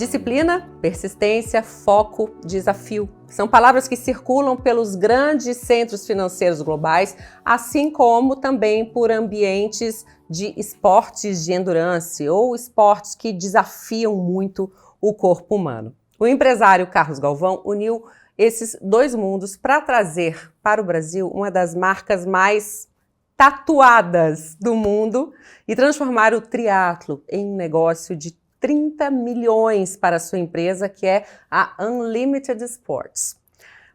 Disciplina, persistência, foco, desafio. São palavras que circulam pelos grandes centros financeiros globais, assim como também por ambientes de esportes de endurance ou esportes que desafiam muito o corpo humano. O empresário Carlos Galvão uniu esses dois mundos para trazer para o Brasil uma das marcas mais tatuadas do mundo e transformar o triatlo em um negócio de 30 milhões para a sua empresa, que é a Unlimited Sports.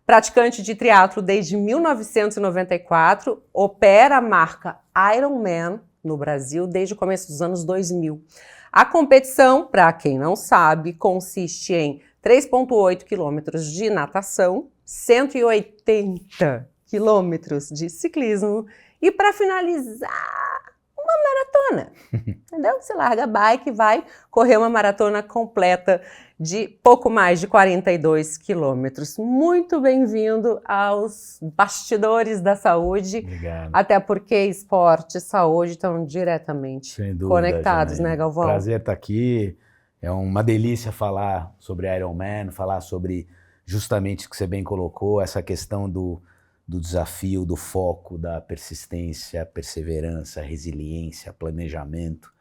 Praticante de triatlo desde 1994, opera a marca Ironman no Brasil desde o começo dos anos 2000. A competição, para quem não sabe, consiste em 3,8 quilômetros de natação, 180 quilômetros de ciclismo e, para finalizar, uma maratona. Entendeu? Você larga a bike e vai correr uma maratona completa de pouco mais de 42 quilômetros. Muito bem-vindo aos bastidores da saúde. Obrigado. Até porque esporte e saúde estão diretamente conectados, Janaína, né, Galvão? Prazer estar aqui. É uma delícia falar sobre Ironman, falar sobre justamente o que você bem colocou, essa questão do desafio, do foco, da persistência, perseverança, resiliência, planejamento.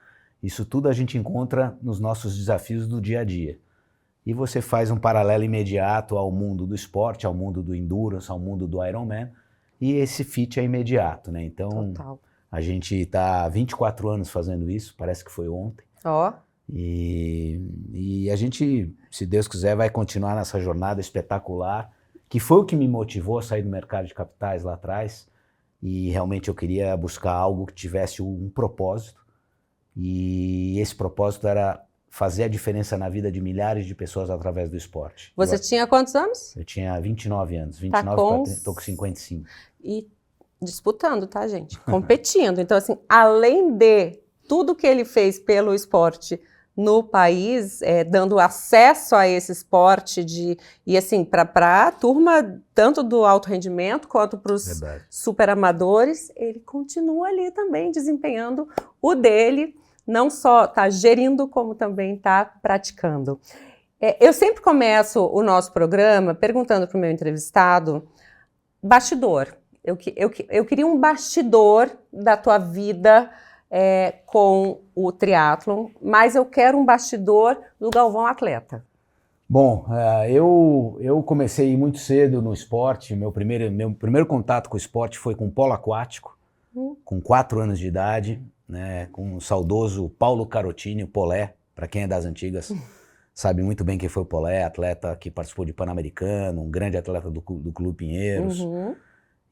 Isso tudo a gente encontra nos nossos desafios do dia a dia. E você faz um paralelo imediato ao mundo do esporte, ao mundo do endurance, ao mundo do Ironman, e esse fit é imediato, né? Então, Total. A gente está há 24 anos fazendo isso, parece que foi ontem. Ó. E a gente, se Deus quiser, vai continuar nessa jornada espetacular, que foi o que me motivou a sair do mercado de capitais lá atrás, e realmente eu queria buscar algo que tivesse um propósito, e esse propósito era fazer a diferença na vida de milhares de pessoas através do esporte. Você tinha quantos anos? Eu tinha 29 anos, tô com 55. E disputando, tá, gente? Competindo. Então, assim, além de tudo que ele fez pelo esporte no país, dando acesso a esse esporte e assim, para a turma, tanto do alto rendimento quanto para os super amadores, ele continua ali também desempenhando o dele, não só está gerindo, como também está praticando. Eu sempre começo o nosso programa perguntando para o meu entrevistado, bastidor. Eu queria um bastidor da tua vida com o triatlon, mas eu quero um bastidor do Galvão atleta. Bom, eu comecei muito cedo no esporte. Meu primeiro contato com o esporte foi com polo aquático, com 4 anos de idade, né, com o saudoso Paulo Carotini, o Polé, para quem é das antigas, sabe muito bem quem foi o Polé, atleta que participou de Pan-Americano, um grande atleta do Clube Pinheiros.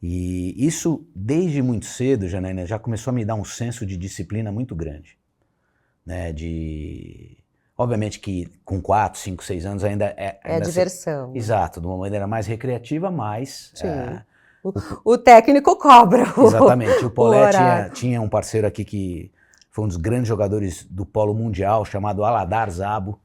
E isso, desde muito cedo, Janaína, já começou a me dar um senso de disciplina muito grande. Né? Obviamente que com 4, 5, 6 anos ainda é diversão. Exato, de uma maneira mais recreativa, mas... O técnico cobra. Exatamente, o Polé tinha um parceiro aqui que foi um dos grandes jogadores do polo mundial, chamado Aladar Szabo.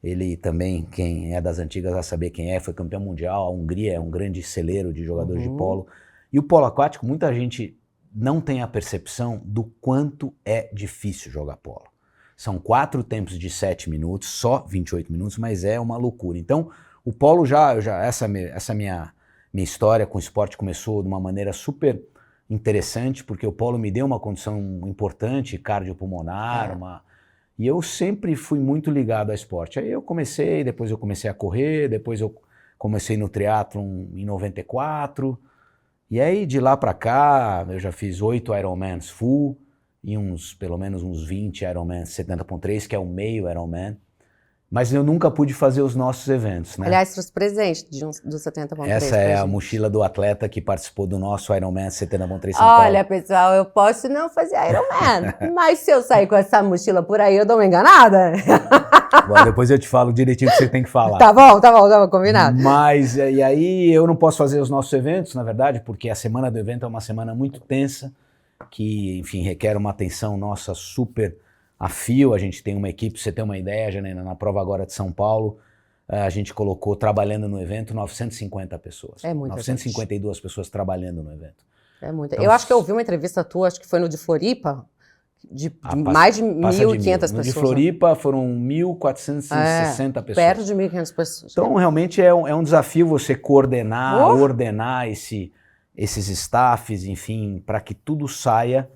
Ele também, quem é das antigas vai saber quem é, foi campeão mundial. A Hungria é um grande celeiro de jogadores de polo. E o polo aquático, muita gente não tem a percepção do quanto é difícil jogar polo. São 4 tempos de 7 minutos, só 28 minutos, mas é uma loucura. Então, o polo essa minha história com o esporte começou de uma maneira super interessante, porque o polo me deu uma condição importante, cardiopulmonar, e eu sempre fui muito ligado ao esporte. Aí depois eu comecei a correr, depois eu comecei no triatlon em 94, e aí de lá pra cá eu já fiz 8 Ironmans full e pelo menos uns 20 Ironmans 70.3, que é o meio Ironman. Mas eu nunca pude fazer os nossos eventos, né? Aliás, trouxe presente do 70.3. Essa é a mochila do atleta que participou do nosso Ironman 70.3 São Paulo. Olha, pessoal, eu posso não fazer Ironman, mas se eu sair com essa mochila por aí, eu dou uma enganada? Bom, depois eu te falo direitinho o que você tem que falar. Tá bom, combinado. Mas, e aí eu não posso fazer os nossos eventos, na verdade, porque a semana do evento é uma semana muito tensa, que, enfim, requer uma atenção nossa super a fio. A gente tem uma equipe, pra você ter uma ideia, Janaína, na prova agora de São Paulo, a gente colocou, trabalhando no evento, 950 pessoas. É muita 952 pessoas trabalhando no evento. É muita. Então, eu acho que eu ouvi uma entrevista tua, acho que foi no de Floripa, mais de 1.500 pessoas. De Floripa foram 1.460 pessoas. Perto de 1.500 pessoas. Então, realmente é um desafio você coordenar, ordenar esses staffs, enfim, para que tudo saia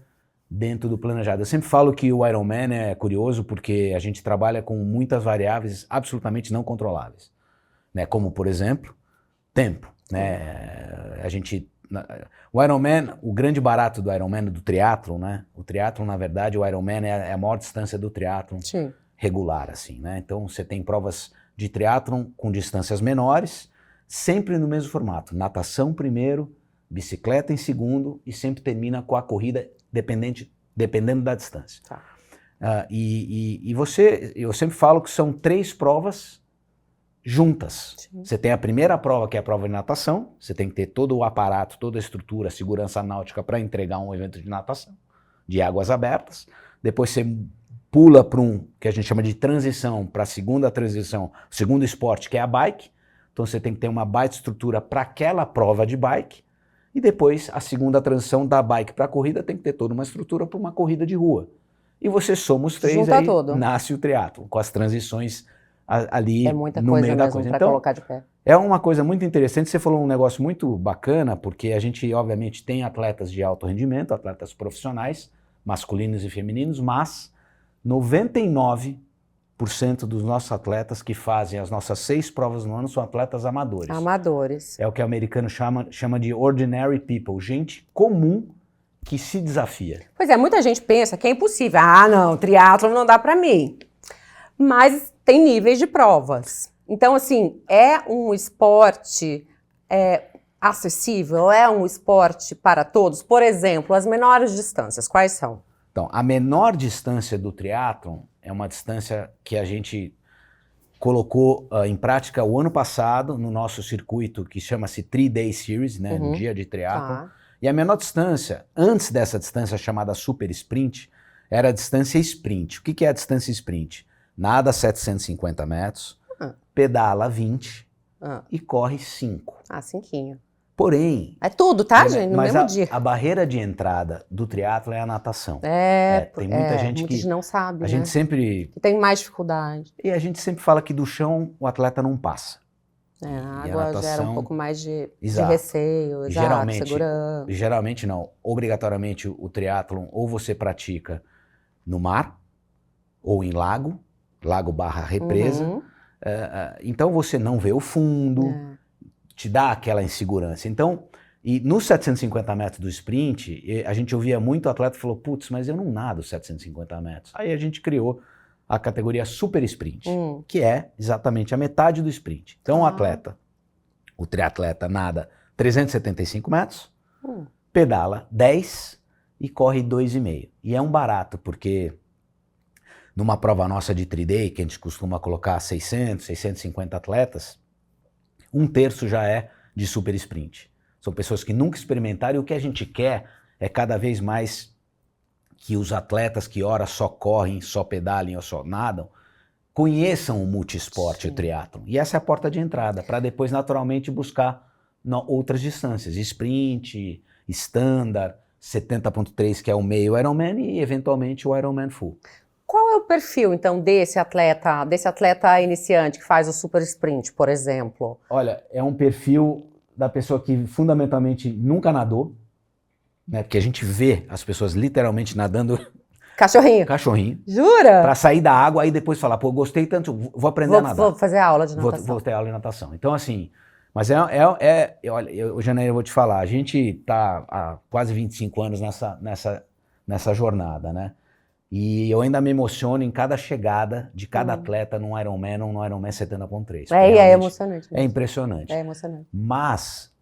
dentro do planejado. Eu sempre falo que o Ironman é curioso porque a gente trabalha com muitas variáveis absolutamente não controláveis, né? Como, por exemplo, tempo, né? O Ironman, o grande barato do Ironman, do triatlon, né? O triatlon, na verdade, o Ironman é a maior distância do triatlon regular, assim, né? Então, você tem provas de triatlon com distâncias menores, sempre no mesmo formato. Natação primeiro, bicicleta em segundo e sempre termina com a corrida dependendo da distância. Tá. Eu sempre falo que são 3 provas juntas. Sim. Você tem a primeira prova, que é a prova de natação, você tem que ter todo o aparato, toda a estrutura, a segurança náutica para entregar um evento de natação, de águas abertas. Depois você pula para que a gente chama de transição, para a segunda transição, segundo esporte, que é a bike. Então você tem que ter uma baita estrutura para aquela prova de bike. E depois a segunda transição da bike para a corrida tem que ter toda uma estrutura para uma corrida de rua. E você soma os 3, aí nasce o triatlo, com as transições ali no meio da coisa. Então, colocar de pé. É uma coisa muito interessante. Você falou um negócio muito bacana, porque a gente, obviamente, tem atletas de alto rendimento, atletas profissionais, masculinos e femininos, mas 99% dos nossos atletas que fazem as nossas 6 provas no ano são atletas amadores. Amadores. É o que o americano chama de ordinary people, gente comum que se desafia. Pois é, muita gente pensa que é impossível. Ah, não, triatlon não dá pra mim. Mas tem níveis de provas. Então, assim, é um esporte acessível? É um esporte para todos? Por exemplo, as menores distâncias, quais são? Então, a menor distância do triatlon é uma distância que a gente colocou em prática o ano passado no nosso circuito que chama-se 3-Day Series, né, um dia de triatlon. E a menor distância, antes dessa distância chamada Super Sprint, era a distância sprint. O que é a distância sprint? Nada 750 metros, pedala 20 e corre 5. 5. Porém... É tudo, tá, gente? No mesmo dia. A barreira de entrada do triatlo é a natação. Tem muita gente que não sabe, a gente sempre... que tem mais dificuldade. E a gente sempre fala que do chão o atleta não passa. A água natação, gera um pouco mais de receio, segurança. Geralmente não. Obrigatoriamente o triatlon ou você pratica no mar ou em lago/represa. Então você não vê o fundo, te dá aquela insegurança. Então, e nos 750 metros do sprint, a gente ouvia muito atleta falou, putz, mas eu não nado 750 metros. Aí a gente criou a categoria Super Sprint, que é exatamente a metade do sprint. Então o triatleta nada 375 metros, pedala 10 e corre 2,5. E é um barato, porque numa prova nossa de 3-Day, que a gente costuma colocar 600, 650 atletas, 1/3 já é de Super Sprint. São pessoas que nunca experimentaram e o que a gente quer é cada vez mais que os atletas que ora só correm, só pedalem ou só nadam, conheçam o multiesporte, o triatlon. E essa é a porta de entrada, para depois naturalmente buscar outras distâncias, sprint, standard, 70.3 que é o meio Ironman e eventualmente o Ironman full. Qual é o perfil, então, desse atleta iniciante que faz o super sprint, por exemplo? Olha, é um perfil da pessoa que fundamentalmente nunca nadou, né? Porque a gente vê as pessoas literalmente nadando... Cachorrinho. Jura? Para sair da água, aí depois falar, pô, gostei tanto, vou aprender a nadar. Vou fazer aula de natação. Vou ter aula de natação. Então, assim, mas olha, Janaína, eu vou te falar, a gente tá há quase 25 anos nessa jornada, né? E eu ainda me emociono em cada chegada de cada atleta num Ironman ou num Ironman 70.3. É emocionante. É impressionante. É emocionante. Mas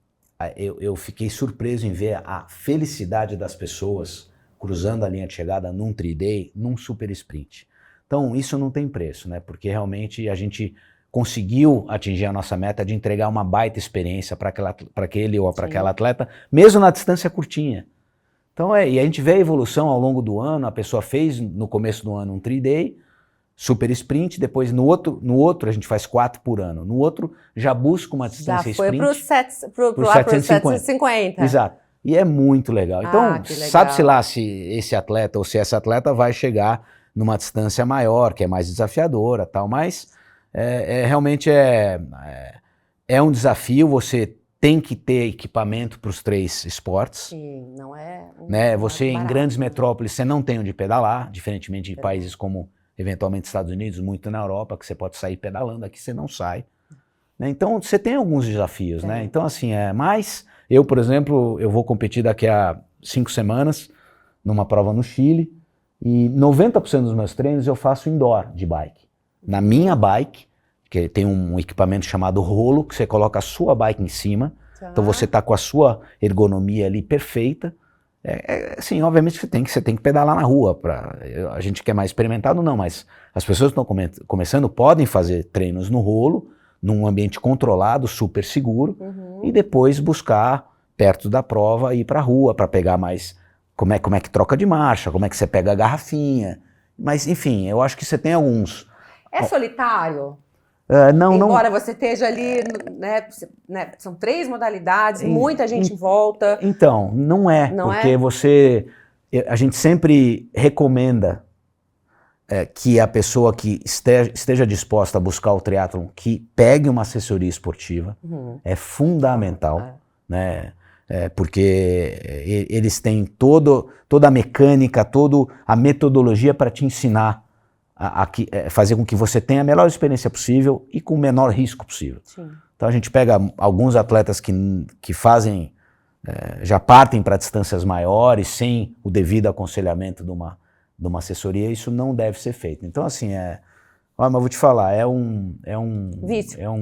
eu fiquei surpreso em ver a felicidade das pessoas cruzando a linha de chegada num 3-Day, num super sprint. Então isso não tem preço, né? Porque realmente a gente conseguiu atingir a nossa meta de entregar uma baita experiência para aquele ou para aquela atleta, mesmo na distância curtinha. Então e a gente vê a evolução ao longo do ano, a pessoa fez no começo do ano um 3-Day, super sprint, depois no outro a gente faz 4 por ano, no outro já busca uma distância sprint. Já foi pro 750. Exato. E é muito legal. Então, que legal. sabe-se lá se esse atleta ou se essa atleta vai chegar numa distância maior, que é mais desafiadora, tal, mas realmente é um desafio. Você tem que ter equipamento para os 3 esportes. Sim, não é né? Você barato, em grandes metrópoles, você não tem onde pedalar, diferentemente de países como eventualmente Estados Unidos, muito na Europa, que você pode sair pedalando, aqui você não sai. Né? Então você tem alguns desafios, né? Então assim, mas eu, por exemplo, eu vou competir daqui a 5 semanas numa prova no Chile e 90% dos meus treinos eu faço indoor de bike. Na minha bike, que tem um equipamento chamado rolo, que você coloca a sua bike em cima, então você está com a sua ergonomia ali perfeita. Sim, obviamente você tem que pedalar na rua. A gente que é mais experimentado não, mas as pessoas que estão começando podem fazer treinos no rolo, num ambiente controlado, super seguro, e depois buscar, perto da prova, ir para a rua para pegar mais como é que troca de marcha, como é que você pega a garrafinha. Mas, enfim, eu acho que você tem alguns... É solitário? Não, Embora você esteja ali, né, são 3 modalidades, muita gente em volta. Então, não porque a gente sempre recomenda que a pessoa que esteja disposta a buscar o triatlon, que pegue uma assessoria esportiva, é fundamental, né? Porque eles têm toda a mecânica, toda a metodologia para te ensinar a fazer com que você tenha a melhor experiência possível e com o menor risco possível. Sim. Então a gente pega alguns atletas que fazem, já partem para distâncias maiores, sem o devido aconselhamento de uma assessoria, isso não deve ser feito. Então assim, mas vou te falar, é um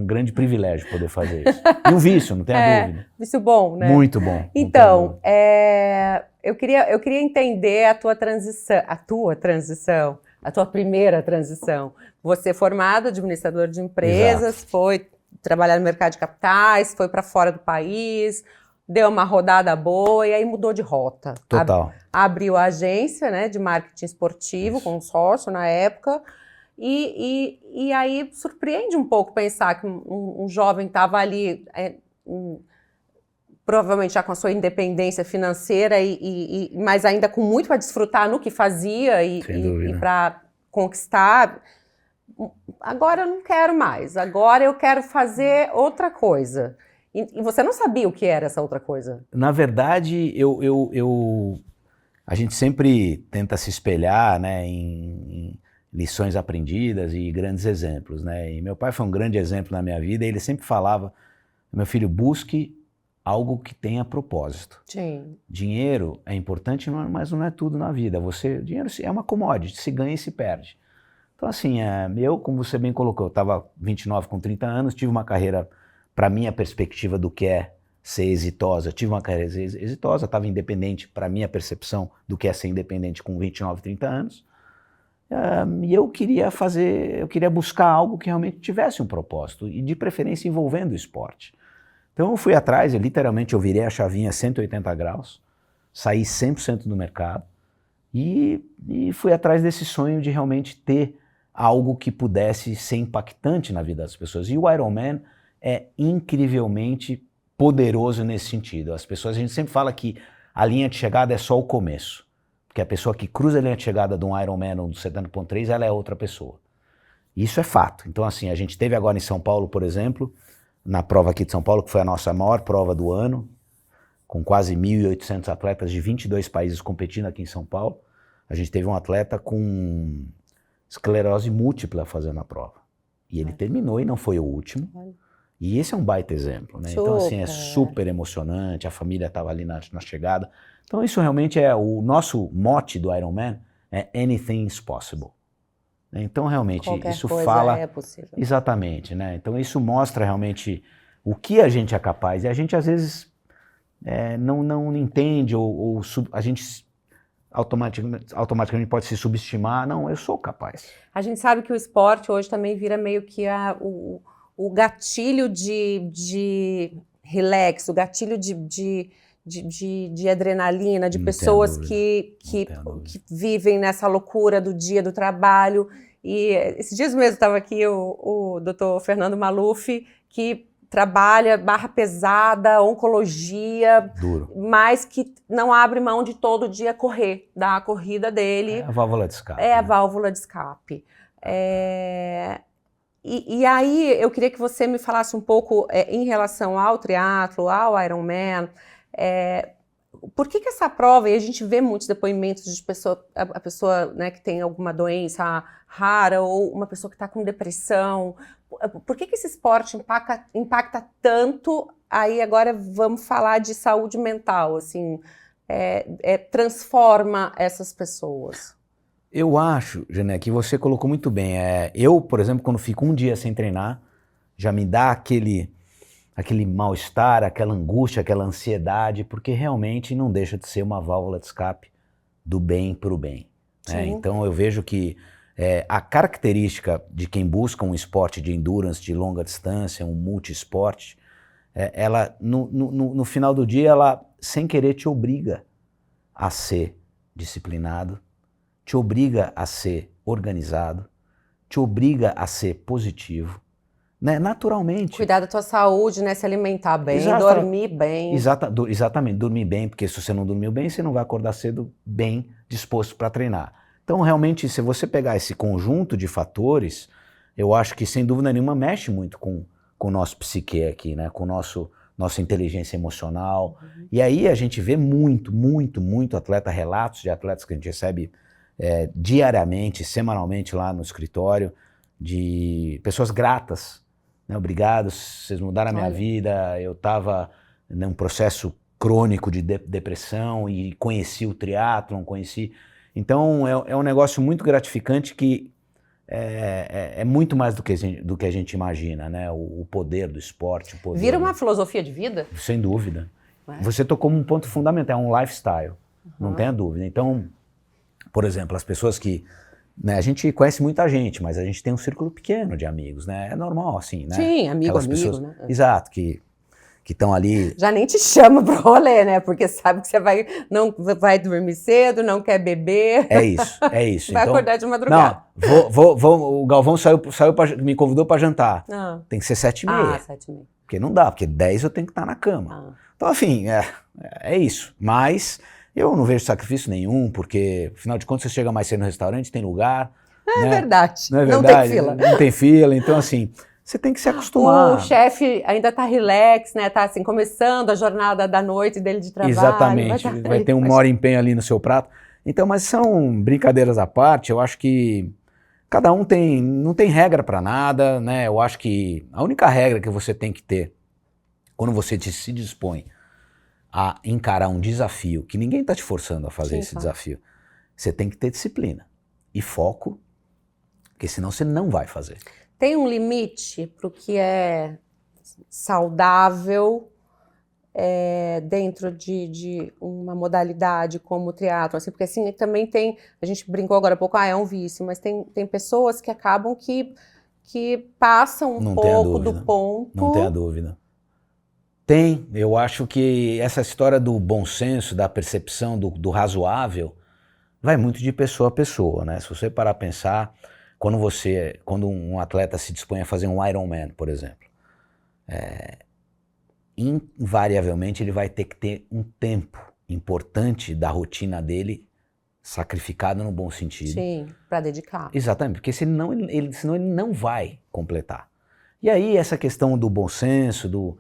grande privilégio poder fazer isso. E um vício, não tenha dúvida. Vício bom, né? Muito bom. Então, eu queria entender a tua transição, a tua primeira transição. Você é formado administrador de empresas, exato, foi trabalhar no mercado de capitais, foi para fora do país, deu uma rodada boa e aí mudou de rota. Total. Abriu a agência, né, de marketing esportivo, com um sócio na época, e aí surpreende um pouco pensar que um jovem estava ali, provavelmente já com a sua independência financeira, mas ainda com muito para desfrutar no que fazia e para conquistar. Agora eu não quero mais, agora eu quero fazer outra coisa. E você não sabia o que era essa outra coisa? Na verdade, a gente sempre tenta se espelhar, né, em lições aprendidas e grandes exemplos, né? E meu pai foi um grande exemplo na minha vida, e ele sempre falava: meu filho, busque algo que tenha propósito. Sim. Dinheiro é importante, mas não é tudo na vida. Dinheiro é uma commodity, se ganha e se perde. Então assim, eu, como você bem colocou, eu estava 29 com 30 anos, tive uma carreira, para minha perspectiva do que é ser exitosa, tive uma carreira exitosa, estava independente para minha percepção do que é ser independente com 29, 30 anos. E eu queria buscar algo que realmente tivesse um propósito, e de preferência envolvendo o esporte. Então eu fui atrás, literalmente eu virei a chavinha 180 graus, saí 100% do mercado e fui atrás desse sonho de realmente ter algo que pudesse ser impactante na vida das pessoas. E o Ironman é incrivelmente poderoso nesse sentido. A gente sempre fala que a linha de chegada é só o começo, porque a pessoa que cruza a linha de chegada de um Ironman ou do 70.3, ela é outra pessoa. Isso é fato. Então assim, a gente teve agora em São Paulo, por exemplo, na prova aqui de São Paulo, que foi a nossa maior prova do ano, com quase 1.800 atletas de 22 países competindo aqui em São Paulo, a gente teve um atleta com esclerose múltipla fazendo a prova. E ele terminou e não foi o último. E esse é um baita exemplo, né? Então assim, é super emocionante, a família estava ali na chegada. Então isso realmente o nosso mote do Ironman é Anything is Possible. Então realmente qualquer isso coisa fala... é possível. Exatamente, né? Então isso mostra realmente o que a gente é capaz. E a gente às vezes não entende ou a gente automaticamente pode se subestimar. Não, eu sou capaz. A gente sabe que o esporte hoje também vira meio que o gatilho de relax, o gatilho de adrenalina, de pessoas que vivem nessa loucura do dia do trabalho. E esses dias mesmo estava aqui o Dr. Fernando Maluf, que trabalha barra pesada, oncologia, Duro. mas que não abre mão de todo dia correr, dar a corrida dele. É a válvula de escape. É a válvula de escape. E aí eu queria que você me falasse um pouco em relação ao triatlo, ao Ironman, por que essa prova, e a gente vê muitos depoimentos de a pessoa, né, que tem alguma doença rara ou uma pessoa que está com depressão, por que esse esporte impacta tanto? Aí agora vamos falar de saúde mental, assim, transforma essas pessoas. Eu acho, Jané, que você colocou muito bem. Eu, por exemplo, quando fico um dia sem treinar, já me dá aquele mal-estar, aquela angústia, aquela ansiedade, porque realmente não deixa de ser uma válvula de escape do bem para o bem. Né? Então eu vejo que a característica de quem busca um esporte de endurance, de longa distância, um multi-esporte, ela, no final do dia, ela, sem querer, te obriga a ser disciplinado, te obriga a ser organizado, te obriga a ser positivo, né? Naturalmente. Cuidar da tua saúde, né? Se alimentar bem, dormir bem. Exatamente, dormir bem, porque se você não dormiu bem, você não vai acordar cedo bem disposto para treinar. Então, realmente, se você pegar esse conjunto de fatores, eu acho que, sem dúvida nenhuma, mexe muito com o nosso psique aqui, né? Com nossa inteligência emocional. E aí a gente vê muito relatos de atletas que a gente recebe diariamente, semanalmente lá no escritório, de pessoas gratas, né? Obrigado, vocês mudaram a minha vida, eu estava num processo crônico de depressão e conheci o triatlon, Então é um negócio muito gratificante que é muito mais do que a gente imagina, né? O poder do esporte. Vira uma filosofia de vida? Sem dúvida. Você tocou um ponto fundamental, é um lifestyle, não tenha dúvida. Então, por exemplo, as pessoas que... Né, a gente conhece muita gente, mas a gente tem um círculo pequeno de amigos, né? É normal, assim, né? Sim, amigo, pessoas, né? Exato, que estão ali... Já nem te chama pro rolê, né? Porque sabe que você não vai dormir cedo, não quer beber. É isso. Vai então, acordar de madrugada. Não, o Galvão me convidou para jantar. Tem que ser 7h30. 7h30. Porque não dá, porque 10 eu tenho que estar na cama. Então, enfim, é isso. Mas eu não vejo sacrifício nenhum, porque, afinal de contas, você chega mais cedo no restaurante, tem lugar. É né? verdade. Não é verdade? Não tem fila. Não tem fila, então assim... Você tem que se acostumar. O chefe ainda tá relax, né? Tá assim, começando a jornada da noite dele de trabalho. Exatamente. Vai ter uma hora em empenho ali no seu prato. Então, mas são brincadeiras à parte. Eu acho que cada um não tem regra para nada, né? Eu acho que a única regra que você tem que ter quando você se dispõe a encarar um desafio, que ninguém tá te forçando a fazer esse desafio, você tem que ter disciplina e foco, porque senão você não vai fazer. Tem um limite para o que é saudável dentro de uma modalidade como o triatlo, assim, porque assim também tem, a gente brincou agora há pouco, é um vício, mas tem pessoas que acabam que passam um pouco do ponto. Não tenha dúvida. Eu acho que essa história do bom senso, da percepção do razoável, vai muito de pessoa a pessoa, né? Se você parar a pensar... Quando um atleta se dispõe a fazer um Ironman, por exemplo, invariavelmente ele vai ter que ter um tempo importante da rotina dele sacrificado no bom sentido. Sim, para dedicar. Exatamente, porque senão ele não vai completar. E aí essa questão do bom senso,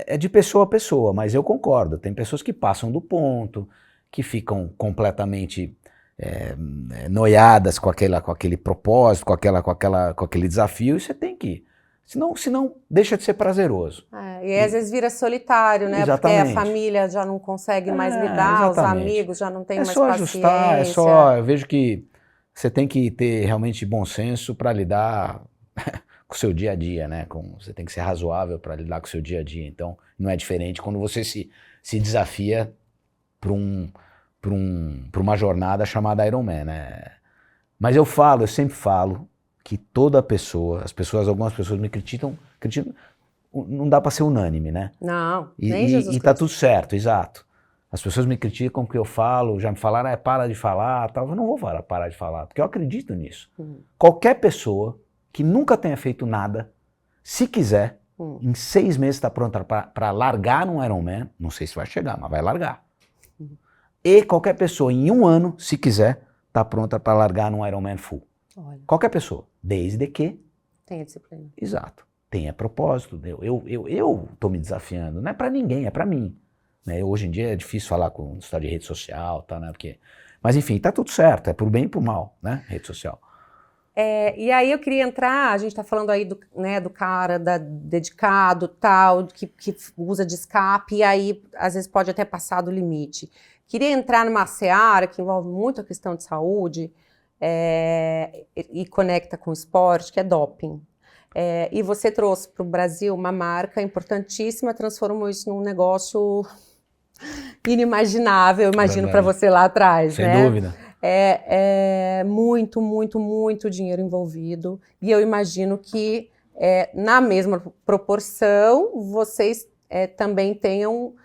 é de pessoa a pessoa, mas eu concordo, tem pessoas que passam do ponto, que ficam completamente... noiadas com aquele propósito, com aquele desafio, e você tem que ir. Senão deixa de ser prazeroso. E às vezes vira solitário, né? Exatamente. Porque a família já não consegue mais lidar, exatamente. os amigos já não têm mais só paciência. Ajustar, eu vejo que você tem que ter realmente bom senso para lidar com o seu dia a dia, né? Você tem que ser razoável para lidar com o seu dia a dia. Então, não é diferente quando você se desafia para uma jornada chamada Ironman, né? Mas eu sempre falo que toda pessoa, algumas pessoas me criticam, não dá para ser unânime, né? Não, nem Jesus Cristo. E tá tudo certo, exato. As pessoas me criticam porque eu falo, já me falaram, para de falar, tal. Eu não vou parar de falar, porque eu acredito nisso. Qualquer pessoa que nunca tenha feito nada, se quiser, Em 6 meses está pronta para largar no Ironman. Não sei se vai chegar, mas vai largar. E qualquer pessoa, em 1 ano, se quiser, está pronta para largar no Ironman full. Olha, Qualquer pessoa, desde que... tem a disciplina. Exato. Tenha propósito. Eu tô me desafiando. Não é para ninguém, é para mim. Né? Hoje em dia é difícil falar com história de rede social, tá, né? Porque... Mas enfim, tá tudo certo. É pro bem e pro mal, né? Rede social. E aí eu queria entrar, a gente está falando aí do cara dedicado, tal, que usa de escape, e aí às vezes pode até passar do limite. Queria entrar numa seara que envolve muito a questão de saúde e conecta com o esporte, que é doping. E você trouxe para o Brasil uma marca importantíssima, transformou isso num negócio inimaginável, imagino, para você lá atrás, Sem né? dúvida. Muito, muito, muito dinheiro envolvido. E eu imagino que, na mesma proporção, vocês também tenham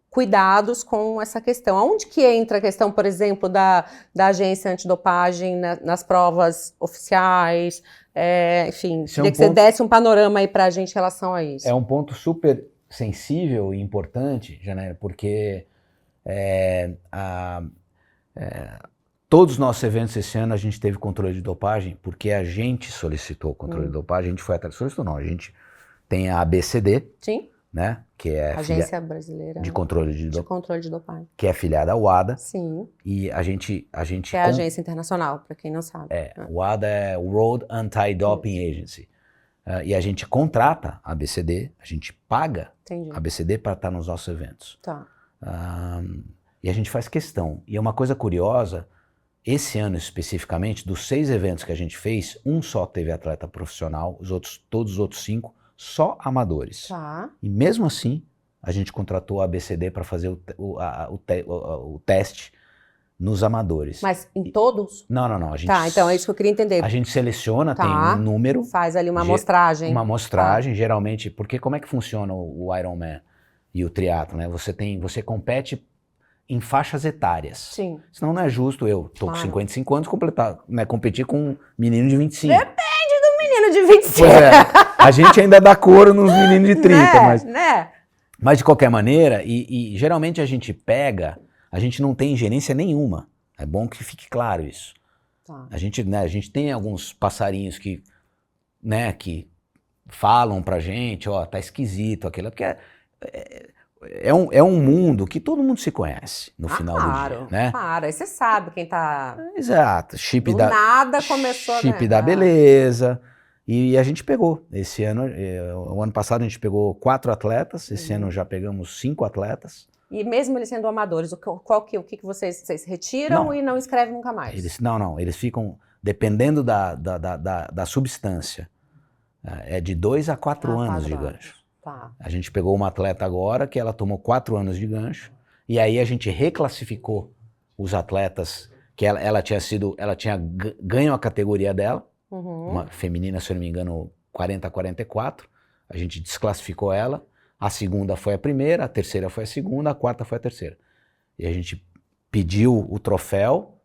cuidados com essa questão. Aonde que entra a questão, por exemplo, da agência antidopagem nas provas oficiais? Enfim, queria que você desse um panorama aí para a gente em relação a isso. É um ponto super sensível e importante, Janaína, porque todos os nossos eventos esse ano a gente teve controle de dopagem, porque a gente solicitou o controle de dopagem, a gente foi atrás, solicitou não, a gente tem a ABCD, sim, né, que é Agência Brasileira de Controle de Dopagem, que é filiada ao WADA, sim, e a gente que é a agência internacional, para quem não sabe. O WADA é o World Anti-Doping Agency, e a gente contrata a ABCD, a gente paga a ABCD para estar nos nossos eventos. Tá. E a gente faz questão. E é uma coisa curiosa, esse ano especificamente, dos 6 eventos que a gente fez, um só teve atleta profissional, todos os outros 5, só amadores. Tá. E mesmo assim, a gente contratou a ABCD para fazer o teste nos amadores. Mas em todos? Não. Tá, então é isso que eu queria entender. A gente seleciona, tem um número. Faz ali uma amostragem. Uma amostragem, geralmente, porque como é que funciona o Ironman e o triatlo, né? Você compete em faixas etárias. Sim. Senão não é justo eu, tô com 55 anos, competir com um menino de 25. Depende do menino de 25. Pois a gente ainda dá couro nos meninos de 30, mas de qualquer maneira, e geralmente a gente não tem ingerência nenhuma. É bom que fique claro isso. Tá. A gente tem alguns passarinhos que falam pra gente, ó, tá esquisito aquilo, porque é um mundo que todo mundo se conhece no final do dia, né? Claro, aí você sabe quem tá... Exato, nada começou chip da beleza, e a gente pegou, esse ano, o ano passado a gente pegou 4 atletas, esse ano já pegamos 5 atletas. E mesmo eles sendo amadores, o que vocês retiram e não escrevem nunca mais? Eles ficam, dependendo da substância, de 2 a 4 anos de gancho. Tá. A gente pegou uma atleta agora que ela tomou 4 anos de gancho, e aí a gente reclassificou os atletas, que ela tinha ganho a categoria dela, uma feminina, se eu não me engano, 40-44, a gente desclassificou ela. A segunda foi a primeira, a terceira foi a segunda, a quarta foi a terceira. E a gente pediu o troféu,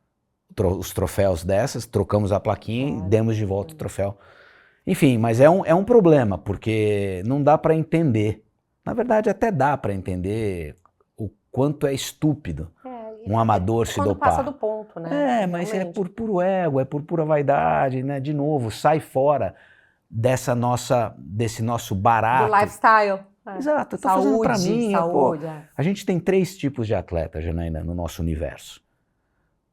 os troféus dessas, trocamos a plaquinha e demos de volta o troféu. Enfim, mas é um problema, porque não dá para entender. Na verdade, até dá para entender o quanto é estúpido um amador se dopar. Quando passa do ponto, né? Mas é por puro ego, é por pura vaidade, né? De novo, sai fora desse nosso barato. Do lifestyle. Exato, eu tô fazendo pra mim. A gente tem 3 tipos de atleta, Janaína, no nosso universo.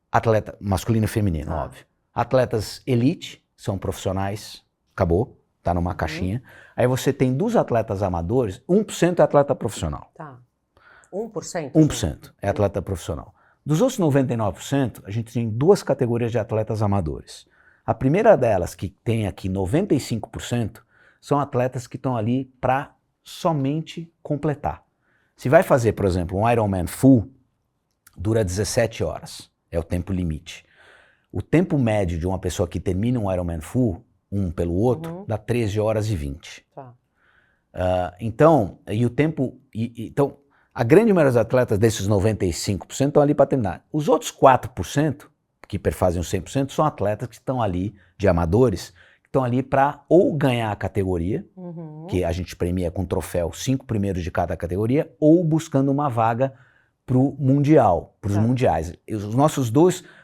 Atleta masculino e feminino, óbvio. Atletas elite, são profissionais, acabou, tá numa caixinha. Aí você tem dos atletas amadores, 1% é atleta profissional. Tá. 1%? 1% é atleta profissional. Dos outros 99%, a gente tem 2 categorias de atletas amadores. A primeira delas, que tem aqui 95%, são atletas que estão ali para somente completar. Se vai fazer, por exemplo, um Ironman full, dura 17 horas, é o tempo limite. O tempo médio de uma pessoa que termina um Ironman full, um pelo outro, dá 13 horas e 20. Tá. Então, a grande maioria dos atletas desses 95% estão ali para terminar. Os outros 4%, que perfazem os 100%, são atletas que estão ali, de amadores, que estão ali para ou ganhar a categoria, que a gente premia com troféu 5 primeiros de cada categoria, ou buscando uma vaga para o Mundial, para os mundiais. Os nossos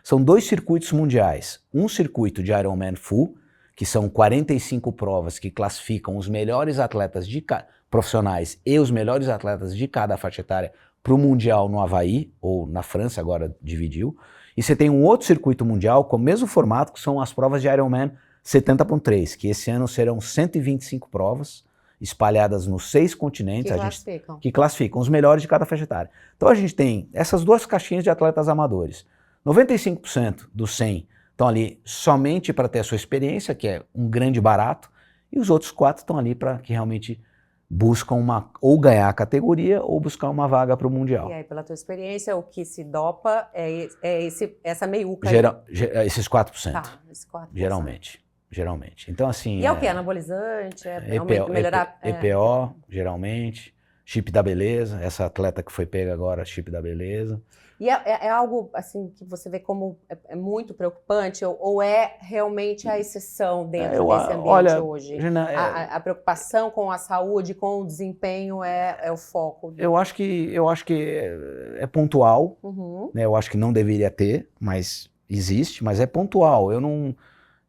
são 2 circuitos mundiais. Um circuito de Ironman Full, que são 45 provas que classificam os melhores atletas profissionais e os melhores atletas de cada faixa etária para o Mundial no Havaí, ou na França, agora dividiu. E você tem um outro circuito mundial com o mesmo formato, que são as provas de Ironman 70.3, que esse ano serão 125 provas, espalhadas nos 6 continentes. Que classificam os melhores de cada faixa etária. Então a gente tem essas 2 caixinhas de atletas amadores. 95% dos 100 estão ali somente para ter a sua experiência, que é um grande barato, e os outros 4 estão ali para que realmente buscam ou ganhar a categoria ou buscar uma vaga para o Mundial. E aí, pela tua experiência, o que se dopa é essa meiuca? Esses 4%. Tá, esses 4%. Geralmente. Então, assim... E é o que? Anabolizante? Melhorar... EPO, geralmente. Chip da beleza. Essa atleta que foi pega agora, chip da beleza. E é algo, assim, que você vê como é muito preocupante? Ou é realmente a exceção dentro desse ambiente hoje? Gina, a preocupação com a saúde, com o desempenho é o foco? Eu acho que é pontual. Né? Eu acho que não deveria ter, mas existe. Mas é pontual.